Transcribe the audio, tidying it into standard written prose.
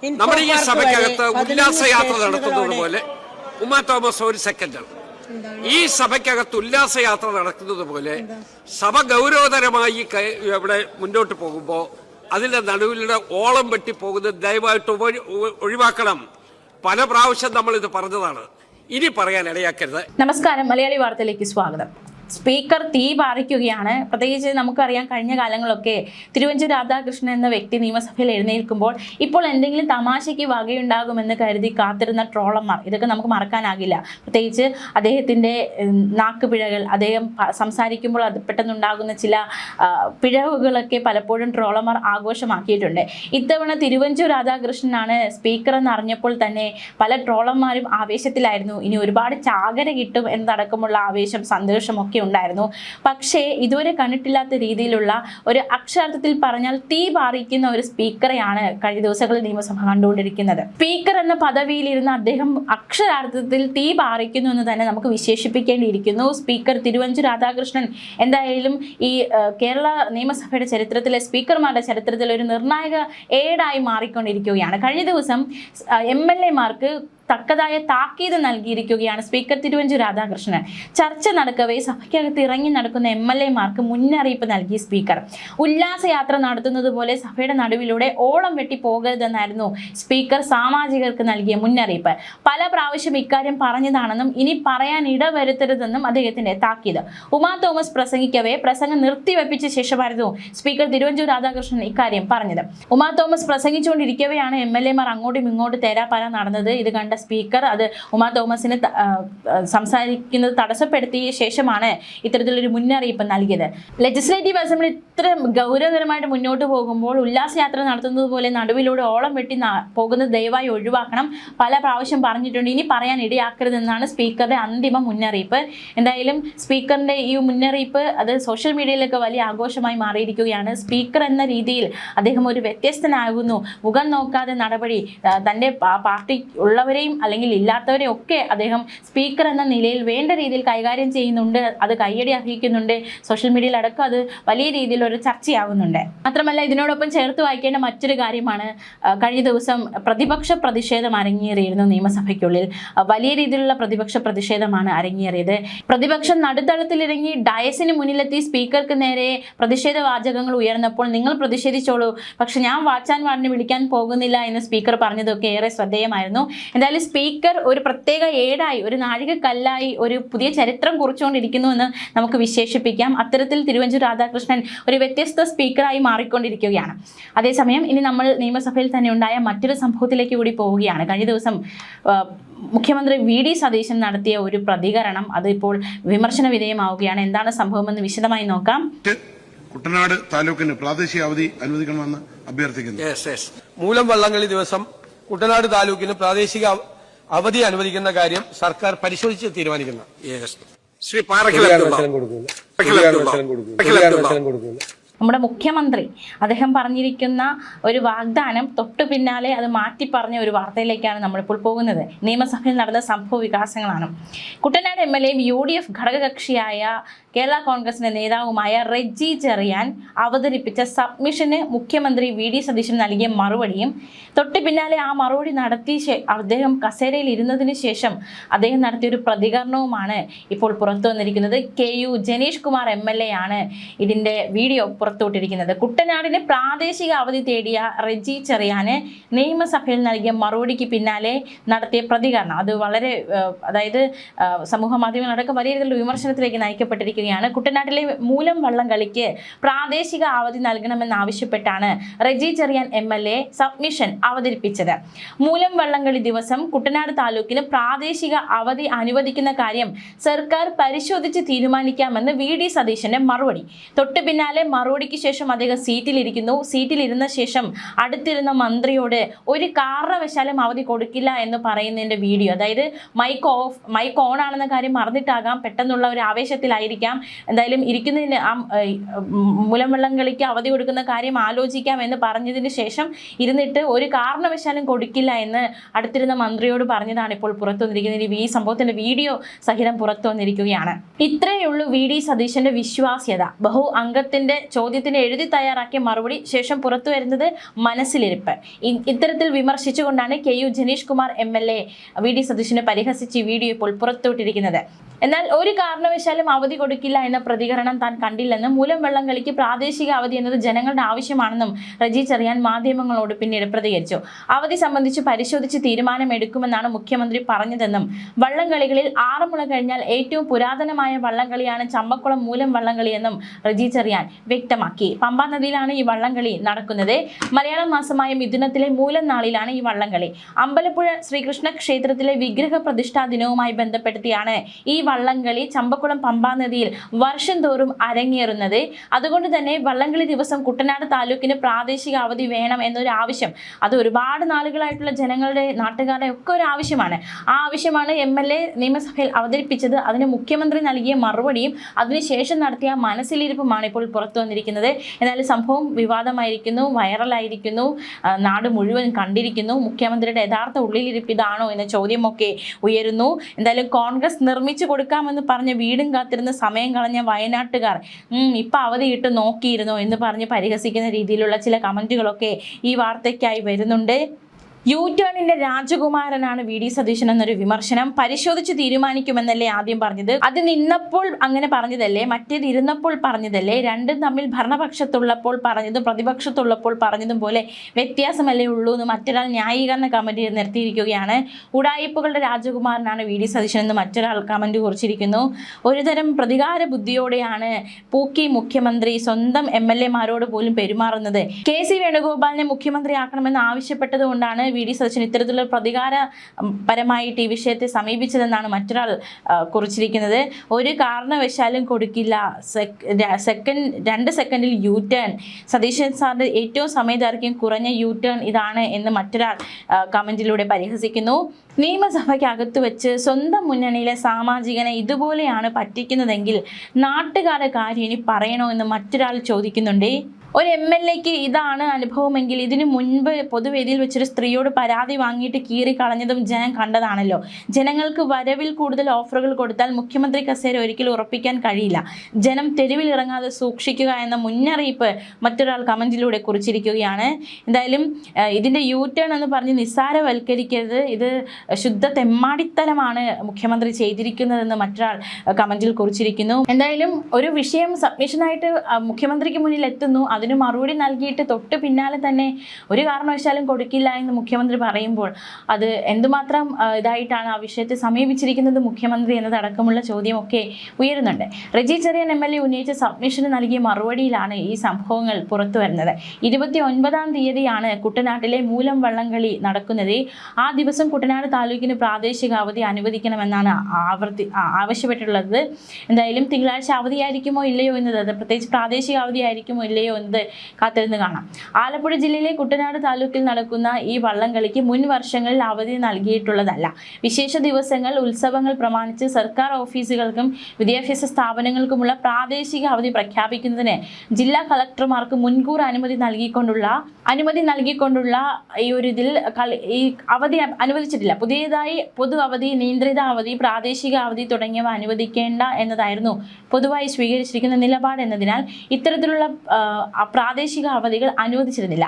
നമ്മുടെ ഈ സഭയ്ക്കകത്ത് ഉല്ലാസയാത്ര നടത്തുന്നത് പോലെ ഉമാ തോമസ് ഒരു സെക്കൻഡാണ്. ഈ സഭയ്ക്കകത്ത് ഉല്ലാസയാത്ര നടക്കുന്നത് പോലെ സഭ ഗൗരവതരമായി ഇവിടെ മുന്നോട്ട് പോകുമ്പോൾ അതിന്റെ നടുവിലൂടെ ഓളം വെട്ടി പോകുന്നത് ദയവായിട്ട് ഒഴിവാക്കണം. പല പ്രാവശ്യം നമ്മൾ ഇത് പറഞ്ഞതാണ്, ഇനി പറയാൻ ഇടയാക്കരുത്. നമസ്കാരം, മലയാളി വാർത്തയിലേക്ക് സ്വാഗതം. സ്പീക്കർ തീ പാറിക്കുകയാണ്. പ്രത്യേകിച്ച് നമുക്കറിയാം, കഴിഞ്ഞ കാലങ്ങളൊക്കെ തിരുവഞ്ചൂർ രാധാകൃഷ്ണൻ എന്ന വ്യക്തി നിയമസഭയിൽ എഴുന്നേൽക്കുമ്പോൾ ഇപ്പോൾ എന്തെങ്കിലും തമാശയ്ക്ക് വകയുണ്ടാകുമെന്ന് കരുതി കാത്തിരുന്ന ട്രോളന്മാർ, ഇതൊക്കെ നമുക്ക് മറക്കാനാകില്ല. പ്രത്യേകിച്ച് അദ്ദേഹത്തിൻ്റെ നാക്കുപിഴകൾ, അദ്ദേഹം സംസാരിക്കുമ്പോൾ അത് പെട്ടെന്നുണ്ടാകുന്ന ചില പിഴവുകളൊക്കെ പലപ്പോഴും ട്രോളന്മാർ ആഘോഷമാക്കിയിട്ടുണ്ട്. ഇത്തവണ തിരുവഞ്ചൂർ രാധാകൃഷ്ണനാണ് സ്പീക്കർ എന്ന് അറിഞ്ഞപ്പോൾ തന്നെ പല ട്രോളന്മാരും ആവേശത്തിലായിരുന്നു. ഇനി ഒരുപാട് ചാകര കിട്ടും എന്നതടക്കമുള്ള ആവേശം, സന്തോഷമൊക്കെ ഉണ്ടായിരുന്നു. പക്ഷേ ഇതുവരെ കണ്ടിട്ടില്ലാത്ത രീതിയിലുള്ള ഒരു, അക്ഷരാർത്ഥത്തിൽ പറഞ്ഞാൽ തീ പാറിക്കുന്ന ഒരു സ്പീക്കറെയാണ് കഴിഞ്ഞ ദിവസങ്ങളിൽ നിയമസഭ കണ്ടുകൊണ്ടിരിക്കുന്നത്. സ്പീക്കർ എന്ന പദവിയിലിരുന്ന അദ്ദേഹം അക്ഷരാർത്ഥത്തിൽ തീ പാറിക്കുന്നു എന്ന് തന്നെ നമുക്ക് വിശേഷിപ്പിക്കേണ്ടിയിരിക്കുന്നു. സ്പീക്കർ തിരുവഞ്ചൂർ രാധാകൃഷ്ണൻ എന്തായാലും ഈ കേരള നിയമസഭയുടെ ചരിത്രത്തിലെ സ്പീക്കർമാരുടെ ചരിത്രത്തിൽ ഒരു നിർണായക ഏടായി മാറിക്കൊണ്ടിരിക്കുകയാണ്. കഴിഞ്ഞ ദിവസം MLA-മാർക്ക് തക്കതായ താക്കീത് നൽകിയിരിക്കുകയാണ് സ്പീക്കർ തിരുവഞ്ചൂർ രാധാകൃഷ്ണൻ. ചർച്ച നടക്കവേ സഭയ്ക്കകത്ത് ഇറങ്ങി നടക്കുന്ന MLA-മാർക്ക് മുന്നറിയിപ്പ് നൽകി സ്പീക്കർ. ഉല്ലാസയാത്ര നടത്തുന്നത് പോലെ സഭയുടെ നടുവിലൂടെ ഓളം വെട്ടി പോകരുതെന്നായിരുന്നു സ്പീക്കർ സാമാജികർക്ക് നൽകിയ മുന്നറിയിപ്പ്. പല പ്രാവശ്യം ഇക്കാര്യം പറഞ്ഞതാണെന്നും ഇനി പറയാൻ ഇടവരുത്തരുതെന്നും അദ്ദേഹത്തിന്റെ താക്കീത്. ഉമാ തോമസ് പ്രസംഗിക്കവേ പ്രസംഗം നിർത്തിവെപ്പിച്ച ശേഷമായിരുന്നു സ്പീക്കർ തിരുവഞ്ചൂർ രാധാകൃഷ്ണൻ ഇക്കാര്യം പറഞ്ഞത്. ഉമാ തോമസ് പ്രസംഗിച്ചുകൊണ്ടിരിക്കവെയാണ് MLA-മാർ അങ്ങോട്ടും ഇങ്ങോട്ടും തേരാപാര നടന്നത്. ഇത് കണ്ട സ്പീക്കർ അത് ഉമാ തോമസിന് സംസാരിക്കുന്നത് തടസ്സപ്പെടുത്തിയ ശേഷമാണ് ഇത്തരത്തിലൊരു മുന്നറിയിപ്പ് നൽകിയത്. ലെജിസ്ലേറ്റീവ് അസംബ്ലി ഇത്ര ഗൗരവകരമായിട്ട് മുന്നോട്ട് പോകുമ്പോൾ ഉല്ലാസയാത്ര നടത്തുന്നത് പോലെ നടുവിലൂടെ ഓളം വെട്ടി പോകുന്നത് ദയവായി ഒഴിവാക്കണം. പല പ്രാവശ്യം പറഞ്ഞിട്ടുണ്ട്, ഇനി പറയാൻ ഇടയാക്കരുതെന്നാണ് സ്പീക്കറുടെ അന്തിമ മുന്നറിയിപ്പ്. എന്തായാലും സ്പീക്കറിന്റെ ഈ മുന്നറിയിപ്പ് അത് സോഷ്യൽ മീഡിയയിലൊക്കെ വലിയ ആഘോഷമായി മാറിയിരിക്കുകയാണ്. സ്പീക്കർ എന്ന രീതിയിൽ അദ്ദേഹം ഒരു വ്യത്യസ്തനാകുന്നു. മുഖം നോക്കാതെ നടപടി, തൻ്റെ പാർട്ടി ഉള്ളവരെയും അല്ലെങ്കിൽ ഇല്ലാത്തവരെയും ഒക്കെ അദ്ദേഹം സ്പീക്കർ എന്ന നിലയിൽ വേണ്ട രീതിയിൽ കൈകാര്യം ചെയ്യുന്നുണ്ട്. അത് കയ്യടി അർഹിക്കുന്നുണ്ട്. സോഷ്യൽ മീഡിയയിൽ അടക്കം അത് വലിയ രീതിയിൽ ഒരു ചർച്ചയാകുന്നുണ്ട്. മാത്രമല്ല, ഇതിനോടൊപ്പം ചേർത്ത് വായിക്കേണ്ട മറ്റൊരു കാര്യമാണ്, കഴിഞ്ഞ ദിവസം പ്രതിപക്ഷ പ്രതിഷേധം അരങ്ങേറിയിരുന്നു നിയമസഭയ്ക്കുള്ളിൽ. വലിയ രീതിയിലുള്ള പ്രതിപക്ഷ പ്രതിഷേധമാണ് അരങ്ങേറിയത്. പ്രതിപക്ഷം നടുത്തളത്തിലിറങ്ങി ഡയസിന് മുന്നിലെത്തി സ്പീക്കർക്ക് നേരെ പ്രതിഷേധ വാചകങ്ങൾ ഉയർന്നപ്പോൾ നിങ്ങൾ പ്രതിഷേധിച്ചോളൂ, പക്ഷെ ഞാൻ വാച്ചാൻ വാർഡിനെ വിളിക്കാൻ പോകുന്നില്ല എന്ന് സ്പീക്കർ പറഞ്ഞതൊക്കെ ഏറെ ശ്രദ്ധേയമായിരുന്നു. എന്തായാലും സ്പീക്കർ ഒരു പ്രത്യേക ഏടായി, ഒരു നാഴികക്കല്ലായി, ഒരു പുതിയ ചരിത്രം കുറിച്ചുകൊണ്ടിരിക്കുന്നു എന്ന് നമുക്ക് വിശേഷിപ്പിക്കാം. അത്തരത്തിൽ തിരുവഞ്ചൂർ രാധാകൃഷ്ണൻ ഒരു വ്യത്യസ്ത സ്പീക്കറായി മാറിക്കൊണ്ടിരിക്കുകയാണ്. അതേസമയം ഇനി നമ്മൾ നിയമസഭയിൽ തന്നെ ഉണ്ടായ മറ്റൊരു സംഭവത്തിലേക്ക് കൂടി പോവുകയാണ്. കഴിഞ്ഞ ദിവസം മുഖ്യമന്ത്രി VD സതീശൻ നടത്തിയ ഒരു പ്രതികരണം അത് ഇപ്പോൾ വിമർശന വിധേയമാവുകയാണ്. എന്താണ് സംഭവമെന്ന് വിശദമായി നോക്കാം. കുട്ടനാട് താലൂക്കിന് പ്രാദേശിക അവധി അനുവദിക്കണമെന്ന് അഭ്യർത്ഥിക്കുന്നു. മൂലം വള്ളംകളി ദിവസം കുട്ടനാട് താലൂക്കിന് പ്രാദേശിക അവധി അനുവദിക്കുന്ന കാര്യം സർക്കാർ പരിശോധിച്ച് തീരുമാനിക്കുന്നു. നമ്മുടെ മുഖ്യമന്ത്രി അദ്ദേഹം പറഞ്ഞിരിക്കുന്ന ഒരു വാഗ്ദാനം തൊട്ടു പിന്നാലെ അത് മാറ്റി പറഞ്ഞ ഒരു വാർത്തയിലേക്കാണ് നമ്മളിപ്പോൾ പോകുന്നത്. നിയമസഭയിൽ നടന്ന സംഭവ വികാസങ്ങളാണ്. കുട്ടനാട് MLA UDF ഘടകകക്ഷിയായ കേരള കോൺഗ്രസിന്റെ നേതാവുമായ റെജി ചെറിയാൻ അവതരിപ്പിച്ച സബ്മിഷന് മുഖ്യമന്ത്രി VD സതീശൻ നൽകിയ മറുപടിയും തൊട്ടു പിന്നാലെ ആ മറുപടി നടത്തി അദ്ദേഹം കസേരയിൽ ഇരുന്നതിന് ശേഷം അദ്ദേഹം നടത്തിയൊരു പ്രതികരണവുമാണ് ഇപ്പോൾ പുറത്തു വന്നിരിക്കുന്നത്. KU ജനീഷ് കുമാർ MLA ആണ് ഇതിൻ്റെ വീഡിയോ പുറത്തുവിട്ടിരിക്കുന്നത്. കുട്ടനാടിന് പ്രാദേശിക അവധി തേടിയ റെജി ചെറിയാന് നിയമസഭയിൽ നൽകിയ മറുപടിക്ക് പിന്നാലെ നടത്തിയ പ്രതികരണം അത് വളരെ, അതായത് സമൂഹ മാധ്യമങ്ങളടക്കം വലിയ രീതിയിലുള്ള വിമർശനത്തിലേക്ക് നയിക്കപ്പെട്ടിരിക്കുകയാണ്. കുട്ടനാട്ടിലെ മൂലം വള്ളം കളിക്ക് പ്രാദേശിക അവധി നൽകണമെന്നാവശ്യപ്പെട്ടാണ് റെജി ചെറിയാൻ MLA സബ്മിഷൻ അവതരിപ്പിച്ചത്. മൂലം വള്ളംകളി ദിവസം കുട്ടനാട് താലൂക്കിന് പ്രാദേശിക അവധി അനുവദിക്കുന്ന കാര്യം സർക്കാർ പരിശോധിച്ച് തീരുമാനിക്കാമെന്ന് VD സതീശന്റെ മറുപടി. തൊട്ടു പിന്നാലെ മറുപടിക്ക് ശേഷം അദ്ദേഹം സീറ്റിലിരിക്കുന്നു. സീറ്റിലിരുന്ന ശേഷം അടുത്തിരുന്ന മന്ത്രിയോട് ഒരു കാരണവശാലും അവധി കൊടുക്കില്ല എന്ന് പറയുന്നതിൻ്റെ വീഡിയോ, അതായത് മൈക്ക് ഓൺ ആണെന്ന കാര്യം മറന്നിട്ടാകാം, പെട്ടെന്നുള്ള ഒരു ആവേശത്തിലായിരിക്കാം, എന്തായാലും ഇരിക്കുന്നതിന് മൂലം വള്ളം കളിക്ക് അവധി കൊടുക്കുന്ന കാര്യം ആലോചിക്കാം എന്ന് പറഞ്ഞതിന് ശേഷം ഇരുന്നിട്ട് ഒരു കാരണവശാലും കൊടുക്കില്ല എന്ന് അടുത്തിരുന്ന മന്ത്രിയോട് പറഞ്ഞതാണ് ഇപ്പോൾ പുറത്തു വന്നിരിക്കുന്നത്. ഈ സംഭവത്തിന്റെ വീഡിയോ സഹിതം പുറത്തു വന്നിരിക്കുകയാണ്. ഇത്രയുള്ളൂ VD സതീശന്റെ വിശ്വാസ്യത. ബഹു അംഗത്തിന്റെ ചോദ്യത്തിന് എഴുതി തയ്യാറാക്കിയ മറുപടി ശേഷം പുറത്തു വരുന്നത് മനസ്സിലിരിപ്പ്. ഇത്തരത്തിൽ വിമർശിച്ചുകൊണ്ടാണ് KU Janeesh Kumar MLA VD സതീശനെ പരിഹസിച്ച് ഈ വീഡിയോ ഇപ്പോൾ പുറത്തുവിട്ടിരിക്കുന്നത്. എന്നാൽ ഒരു കാരണവശാലും അവധി കൊടുക്കില്ല എന്ന പ്രതികരണം താൻ കണ്ടില്ലെന്നും മൂലം വള്ളംകളിക്ക് പ്രാദേശിക അവധി എന്നത് ജനങ്ങളുടെ ആവശ്യമാണെന്നും റജി ചെറിയാൻ മാധ്യമങ്ങളോട് പിന്നീട് പ്രതികരിച്ചു. അവധി സംബന്ധിച്ച് പരിശോധിച്ച് തീരുമാനമെടുക്കുമെന്നാണ് മുഖ്യമന്ത്രി പറഞ്ഞതെന്നും വള്ളംകളികളിൽ ആറന്മുള കഴിഞ്ഞാൽ ഏറ്റവും പുരാതനമായ വള്ളംകളിയാണ് ചമ്പക്കുളം മൂലം വള്ളംകളിയെന്നും റജി ചെറിയാൻ വ്യക്തമാക്കി. പമ്പാ നദിയിലാണ് ഈ വള്ളംകളി നടക്കുന്നത്. മലയാളം മാസമായ മിഥുനത്തിലെ മൂലം നാളിലാണ് ഈ വള്ളംകളി. അമ്പലപ്പുഴ ശ്രീകൃഷ്ണ ക്ഷേത്രത്തിലെ വിഗ്രഹ പ്രതിഷ്ഠാ ദിനവുമായി ബന്ധപ്പെടുത്തിയാണ് ഈ വള്ളംകളി ചമ്പക്കുളം പമ്പാ നദിയിൽ വർഷം തോറും അരങ്ങേറുന്നത്. അതുകൊണ്ട് തന്നെ വള്ളംകളി ദിവസം കുട്ടനാട് താലൂക്കിന് പ്രാദേശിക അവധി വേണം എന്നൊരു ആവശ്യം, അത് ഒരുപാട് നാളുകളായിട്ടുള്ള ജനങ്ങളുടെ നാട്ടുകാരുടെ ഒക്കെ ഒരു ആവശ്യമാണ്. ആ ആവശ്യമാണ് MLA നിയമസഭയിൽ അവതരിപ്പിച്ചത്. അതിന് മുഖ്യമന്ത്രി നൽകിയ മറുപടിയും അതിനുശേഷം നടത്തിയ മനസ്സിലിരിപ്പുമാണ് ഇപ്പോൾ പുറത്തു വന്നിരിക്കുന്നത്. എന്നാലും സംഭവം വിവാദമായിരിക്കുന്നു, വൈറലായിരിക്കുന്നു, നാട് മുഴുവൻ കണ്ടിരിക്കുന്നു. മുഖ്യമന്ത്രിയുടെ യഥാർത്ഥ ഉള്ളിലിരിപ്പ് ഇതാണോ എന്ന ചോദ്യമൊക്കെ ഉയരുന്നു. എന്തായാലും കോൺഗ്രസ് നിർമ്മിച്ചു കൊടുക്കാമെന്ന് പറഞ്ഞ വീടും കാത്തിരുന്ന് സമയം കളഞ്ഞ വയനാട്ടുകാർ ഇപ്പൊ അവധിയിട്ട് നോക്കിയിരുന്നോ എന്ന് പറഞ്ഞ് പരിഹസിക്കുന്ന രീതിയിലുള്ള ചില കമന്റുകളൊക്കെ ഈ വാർത്തയ്ക്കായി വരുന്നുണ്ട്. യു-ടേണിന്റെ രാജകുമാരനാണ് VD സതീശൻ എന്നൊരു വിമർശനം. പരിശോധിച്ച് തീരുമാനിക്കുമെന്നല്ലേ ആദ്യം പറഞ്ഞത്? അത് നിന്നപ്പോൾ അങ്ങനെ പറഞ്ഞതല്ലേ? മറ്റേത് ഇരുന്നപ്പോൾ പറഞ്ഞതല്ലേ? രണ്ടും തമ്മിൽ ഭരണപക്ഷത്തുള്ളപ്പോൾ പറഞ്ഞതും പ്രതിപക്ഷത്തുള്ളപ്പോൾ പറഞ്ഞതും പോലെ വ്യത്യാസമല്ലേ ഉള്ളൂ എന്ന് മറ്റൊരാൾ ന്യായീകരണ കമന്റ് നിർത്തിയിരിക്കുകയാണ്. ഉടായിപ്പുകളുടെ രാജകുമാരനാണ് VD സതീശൻ എന്ന് മറ്റൊരാൾ കമന്റ് കുറിച്ചിരിക്കുന്നു. ഒരുതരം പ്രതികാര ബുദ്ധിയോടെയാണ് പൂക്കി മുഖ്യമന്ത്രി സ്വന്തം MLA-മാരോട് പോലും പെരുമാറുന്നത്. KC വേണുഗോപാലിനെ മുഖ്യമന്ത്രിയാക്കണമെന്ന് ആവശ്യപ്പെട്ടത് കൊണ്ടാണ് VD സതീശൻ ഇത്തരത്തിലുള്ള പ്രതികാരപരമായിട്ട് ഈ വിഷയത്തെ സമീപിച്ചതെന്നാണ് മറ്റൊരാൾ കുറിച്ചിരിക്കുന്നത്. ഒരു കാരണവശാലും കൊടുക്കില്ല. 2 സെക്കൻഡിൽ U-ടേൺ. സതീശൻ സാറിന്റെ ഏറ്റവും സമയദൈർഘ്യം കുറഞ്ഞ U-ടേൺ ഇതാണ് എന്ന് മറ്റൊരാൾ കമന്റിലൂടെ പരിഹസിക്കുന്നു. നിയമസഭയ്ക്കകത്ത് വെച്ച് സ്വന്തം മുന്നണിയിലെ സാമാജികനെ ഇതുപോലെയാണ് പറ്റിക്കുന്നതെങ്കിൽ നാട്ടുകാരുടെ കാര്യം ഇനി പറയണോ എന്ന് മറ്റൊരാൾ ചോദിക്കുന്നുണ്ട്. ഒരു MLA-ക്ക് ഇതാണ് അനുഭവമെങ്കിൽ ഇതിനു മുൻപ് പൊതുവേദിയിൽ വെച്ചൊരു സ്ത്രീയോട് പരാതി വാങ്ങിയിട്ട് കീറിക്കളഞ്ഞതും ജനം കണ്ടതാണല്ലോ. ജനങ്ങൾക്ക് വരവിൽ കൂടുതൽ ഓഫറുകൾ കൊടുത്താൽ മുഖ്യമന്ത്രി കസേര ഒരിക്കലും ഉറപ്പിക്കാൻ കഴിയില്ല. ജനം തെരുവിൽ ഇറങ്ങാതെ സൂക്ഷിക്കുക എന്ന മുന്നറിയിപ്പ് മറ്റൊരാൾ കമന്റിലൂടെ കുറിച്ചിരിക്കുകയാണ്. എന്തായാലും ഇതിന്റെ U-ടേൺ എന്ന് പറഞ്ഞ് നിസ്സാരവൽക്കരിക്കരുത്. ഇത് ശുദ്ധ തെമ്മാടിത്തരമാണ് മുഖ്യമന്ത്രി ചെയ്തിരിക്കുന്നതെന്ന് മറ്റൊരാൾ കമന്റിൽ കുറിച്ചിരിക്കുന്നു. എന്തായാലും ഒരു വിഷയം സബ്മിഷനായിട്ട് മുഖ്യമന്ത്രിക്ക് മുന്നിൽ എത്തുന്നു. അതിന് മറുപടി നൽകിയിട്ട് തൊട്ട് പിന്നാലെ തന്നെ ഒരു കാരണവശാലും കൊടുക്കില്ല എന്ന് മുഖ്യമന്ത്രി പറയുമ്പോൾ അത് എന്തുമാത്രം ഇതായിട്ടാണ് ആ വിഷയത്തെ സമീപിച്ചിരിക്കുന്നത് മുഖ്യമന്ത്രി എന്നതടക്കമുള്ള ചോദ്യമൊക്കെ ഉയരുന്നുണ്ട്. റജി ചെറിയാൻ MLA ഉന്നയിച്ച സബ്മിഷന് നൽകിയ മറുപടിയിലാണ് ഈ സംഭവങ്ങൾ പുറത്തു വരുന്നത്. 29-ാം തീയതിയാണ് കുട്ടനാട്ടിലെ മൂലം വള്ളംകളി നടക്കുന്നത്. ആ ദിവസം കുട്ടനാട് താലൂക്കിന് പ്രാദേശിക അവധി അനുവദിക്കണമെന്നാണ് ആവശ്യപ്പെട്ടിട്ടുള്ളത്. എന്തായാലും തിങ്കളാഴ്ച അവധിയായിരിക്കുമോ ഇല്ലയോ എന്നത്, പ്രത്യേകിച്ച് പ്രാദേശിക അവധിയായിരിക്കുമോ ഇല്ലയോ എന്നത് കാത്തിരുന്ന് കാണാം. ആലപ്പുഴ ജില്ലയിലെ കുട്ടനാട് താലൂക്കിൽ നടക്കുന്ന ഈ വള്ളംകളിക്ക് മുൻ വർഷങ്ങളിൽ അവധി നൽകിയിട്ടുള്ളതല്ല. വിശേഷ ദിവസങ്ങൾ, ഉത്സവങ്ങൾ പ്രമാണിച്ച് സർക്കാർ ഓഫീസുകൾക്കും വിദ്യാഭ്യാസ സ്ഥാപനങ്ങൾക്കുമുള്ള പ്രാദേശിക അവധി പ്രഖ്യാപിക്കുന്നതിന് ജില്ലാ കളക്ടർമാർക്ക് മുൻകൂർ അനുമതി നൽകിക്കൊണ്ടുള്ള ഈ ഒരു ഇതിൽ ഈ അവധി അനുവദിച്ചിട്ടില്ല. പുതിയതായി പൊതു അവധി, നിയന്ത്രിത അവധി, പ്രാദേശിക അവധി തുടങ്ങിയവ അനുവദിക്കേണ്ട എന്നതായിരുന്നു പൊതുവായി സ്വീകരിച്ചിരിക്കുന്ന നിലപാട് എന്നതിനാൽ ഇത്തരത്തിലുള്ള പ്രാദേശിക അവധികൾ അനുവദിച്ചിരുന്നില്ല.